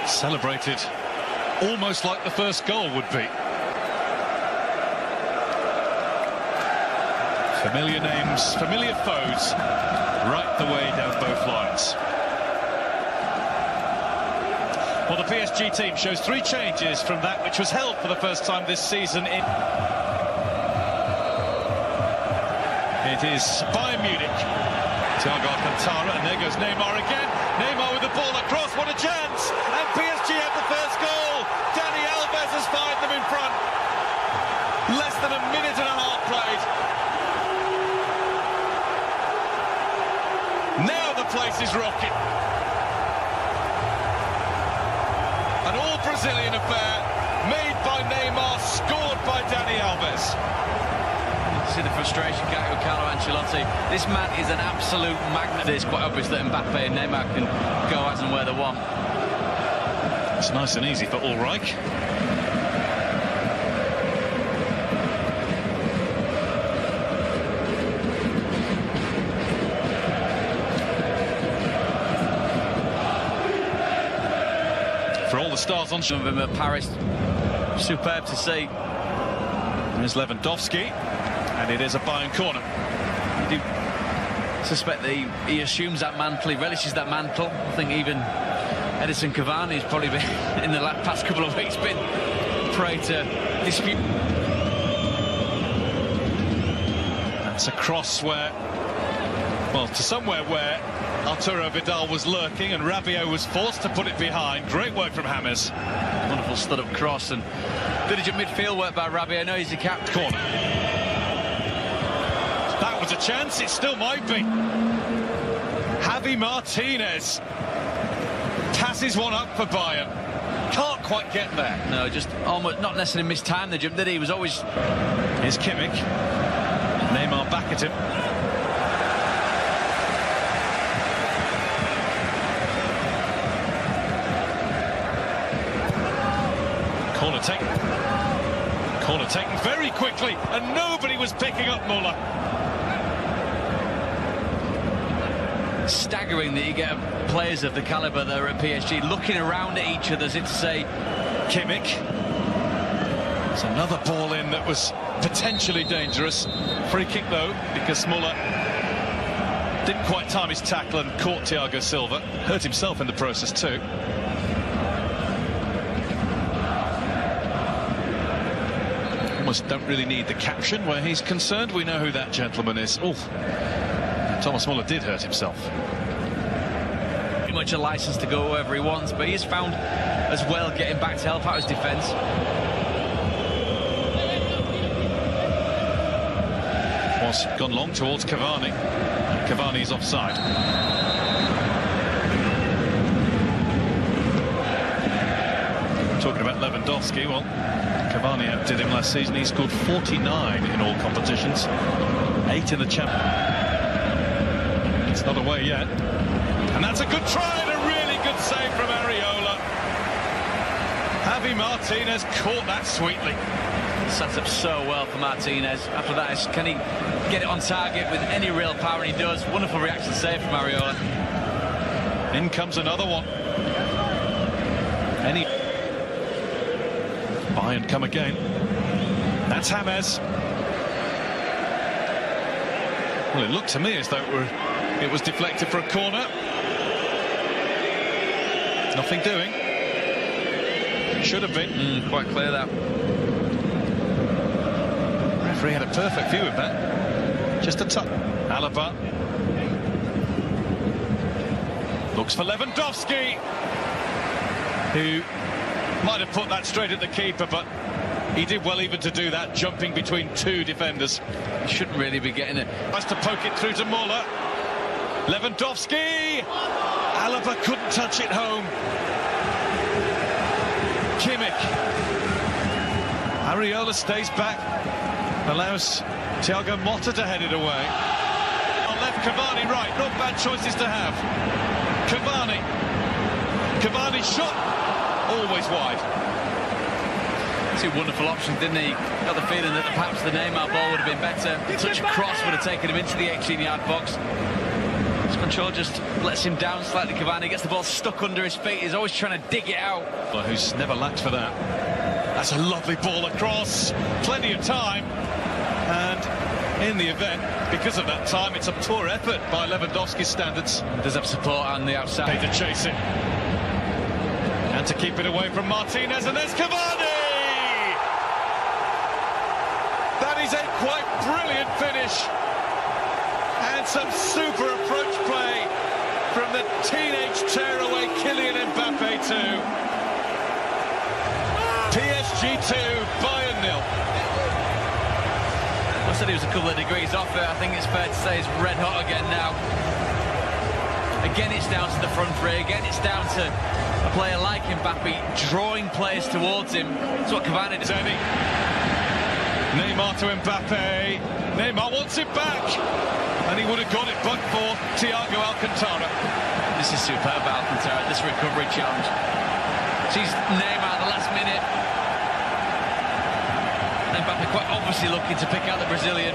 Celebrated almost like the first goal would be. Familiar names, familiar foes, right the way down both lines. Well, the PSG team shows 3 changes from that which was held for the first time this season in... It is Bayern Munich. Thiago Alcantara, and there goes Neymar again. Neymar with the ball across, what a chance! And PSG have the first goal! Dani Alves has fired them in front. Less than a minute and a half played. Now the place is rocking. An all-Brazilian affair, made by Neymar, scored by Dani Alves. See the frustration going with Carlo Ancelotti. This man is an absolute magnet. It's quite obvious that Mbappe and Neymar can go as and where they want. It's nice and easy for Ulreich. For all the stars on some of them at Paris, superb to see. There's Lewandowski. And it is a Bayern corner. I do suspect that he assumes that mantle, he relishes that mantle. I think even Edison Cavani has probably been, in the past couple of weeks, been prey to dispute. That's a cross where, well, to somewhere where Arturo Vidal was lurking and Rabiot was forced to put it behind. Great work from James. Wonderful stood-up cross and diligent midfield work by Rabiot. I know he's a captain. Corner. That was a chance, it still might be. Javi Martinez passes one up for Bayern. Can't quite get there. No, just almost not necessarily missed time the jump, did he? He was always... Here's Kimmich. Neymar back at him. Corner taken very quickly, and nobody was picking up Muller. Staggering that you get players of the calibre that are at PSG looking around at each other as if to say... Kimmich. It's another ball in that was potentially dangerous. Free kick though, because Muller didn't quite time his tackle and caught Thiago Silva. Hurt himself in the process too. Almost don't really need the caption where he's concerned. We know who that gentleman is. Oh. Thomas Muller did hurt himself. Pretty much a license to go wherever he wants, but he's found as well getting back to help out his defence. Was gone long towards Cavani. Cavani's offside. Talking about Lewandowski, well, Cavani outdid him last season. He scored 49 in all competitions, 8 in the Champions. It's not away yet. And that's a good try and a really good save from Areola. Javi Martinez caught that sweetly. Sets up so well for Martinez. After that, can he get it on target with any real power? And he does. Wonderful reaction save from Areola. In comes another one. Bayern come again. That's James. Well, it looked to me as though it was deflected for a corner. Nothing doing. Should have been. Quite clear that. Referee had a perfect view of that. Just a touch. Alaba. Looks for Lewandowski, who might have put that straight at the keeper, but he did well even to do that, jumping between 2 defenders. He shouldn't really be getting it. Has to poke it through to Muller. Lewandowski. Alaba couldn't touch it home. Kimmich. Areola stays back, allows Thiago Motta to head it away. On left, Cavani right. Not bad choices to have. Cavani shot. Always wide. 2 wonderful options, didn't he? Got the feeling that perhaps the Neymar ball would have been better. Such a cross would have taken him into the 18-yard box. It's Control just lets him down slightly. Cavani gets the ball stuck under his feet. He's always trying to dig it out. Well, who's never lacked for that. That's a lovely ball across. Plenty of time. And in the event, because of that time, it's a poor effort by Lewandowski's standards. Does have support on the outside. To chase it. And to keep it away from Martinez, and there's Cavani! That is a quite brilliant finish. And some super approach play from the teenage tearaway Kylian Mbappe too. PSG 2, Bayern 0. I said he was a couple of degrees off it. I think it's fair to say he's red hot again now. Again, it's down to the front three. Again, it's down to a player like Mbappe drawing players towards him. That's what Cavani did. Neymar to Mbappe. Neymar wants it back. And he would have got it but for Thiago Alcantara. This is superb, Alcantara, this recovery challenge. Sees Neymar at the last minute. Mbappe quite obviously looking to pick out the Brazilian.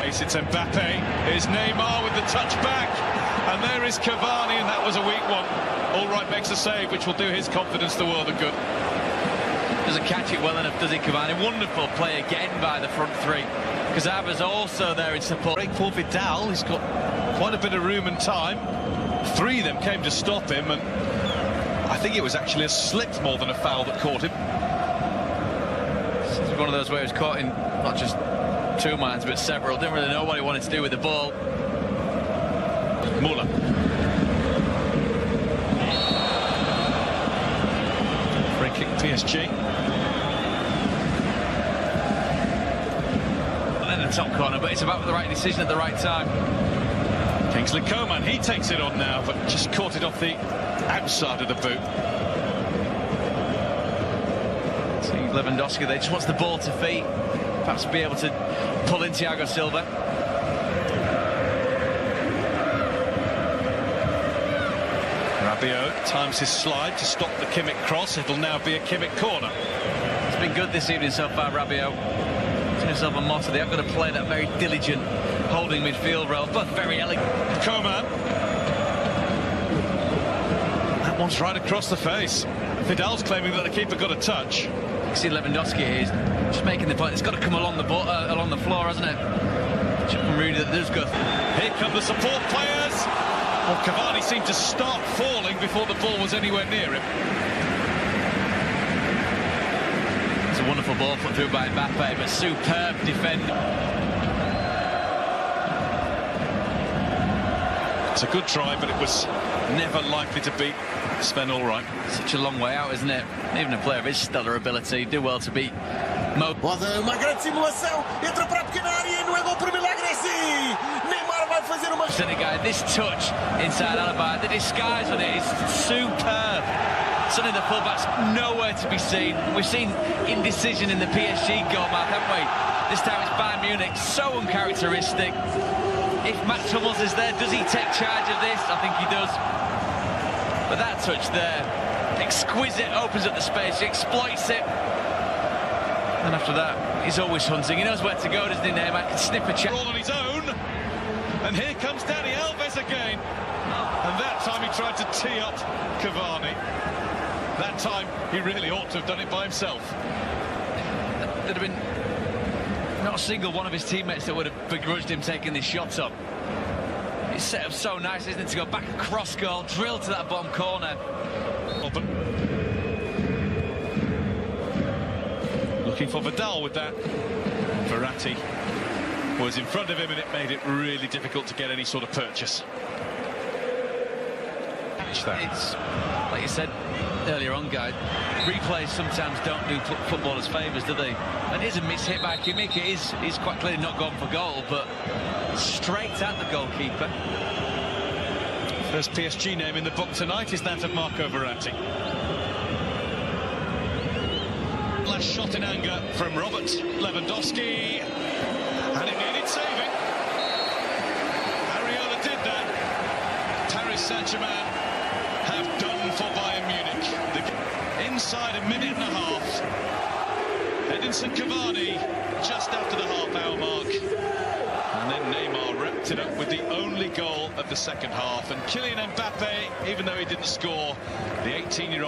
It's Mbappe. Here's Neymar with the touch back. And there is Cavani, and that was a weak one. All right, makes a save, which will do his confidence the world of good. Doesn't catch it well enough, does he, Cavani? Wonderful play again by the front three. Cazaba's also there in support. Break for Vidal. He's got quite a bit of room and time. Three of them came to stop him, and I think it was actually a slip more than a foul that caught him. It's one of those where he was caught in not just two minds, but several. Didn't really know what he wanted to do with the ball. Muller. Free kick PSG. In the top corner, but it's about the right decision at the right time. Kingsley Coman, he takes it on now, but just caught it off the outside of the boot. See Lewandowski, they just wants the ball to feet, perhaps be able to pull in Thiago Silva. Rabiot times his slide to stop the Kimmich cross. It'll now be a Kimmich corner. It's been good this evening so far, Rabiot. Himself a motto. They have got to play that very diligent holding midfield role, but very elegant. Coman. That one's right across the face. Vidal's claiming that the keeper got a touch. You see Lewandowski here, he's just making the point. It's got to come along the floor, hasn't it? Chip from Rudy that does go. Here come the support players. Well, Cavani seemed to start falling before the ball was anywhere near him. It's a wonderful ball put through by Mbappe, but superb defending. It's a good try, but it was never likely to beat Sven Ulreich. Such a long way out, isn't it? Even a player of his stellar ability, do well to beat Mo. Uma grande simulação, entra para a pequena área e não é gol por milagre assim. Neymar vai fazer uma... Guy, this touch inside Alaba, the disguise on it is superb. Suddenly the fullback's nowhere to be seen. We've seen indecision in the PSG goal mark, haven't we? This time it's Bayern Munich, so uncharacteristic. If Mats Hummels is there, does he take charge of this? I think he does. But that touch there, exquisite, opens up the space, he exploits it. And after that, he's always hunting. He knows where to go, doesn't he, Neymar? Can snip a check. All on his own. And here comes Dani Alves again. And that time he tried to tee up Cavani. That time he really ought to have done it by himself. There'd have been not a single one of his teammates that would have begrudged him taking this shot up. It's set up so nice, isn't it, to go back across goal, drill to that bottom corner. Looking for Vidal with that. Verratti was in front of him, and it made it really difficult to get any sort of purchase. It's, like you said earlier on, Guy, replays sometimes don't do footballers favours, do they? And it is a mishit by Kimmich. He's quite clearly not gone for goal, but straight at the goalkeeper. First PSG name in the book tonight is that of Marco Verratti. Last shot in anger from Robert Lewandowski, and it needed saving. Areola did that. Paris Saint-Germain have done for Bayern Munich. Inside a minute and a half. Edinson Cavani just after the half-hour mark. And then Neymar wrapped backed it up with the only goal of the second half. And Kylian Mbappe, even though he didn't score, the 18-year-old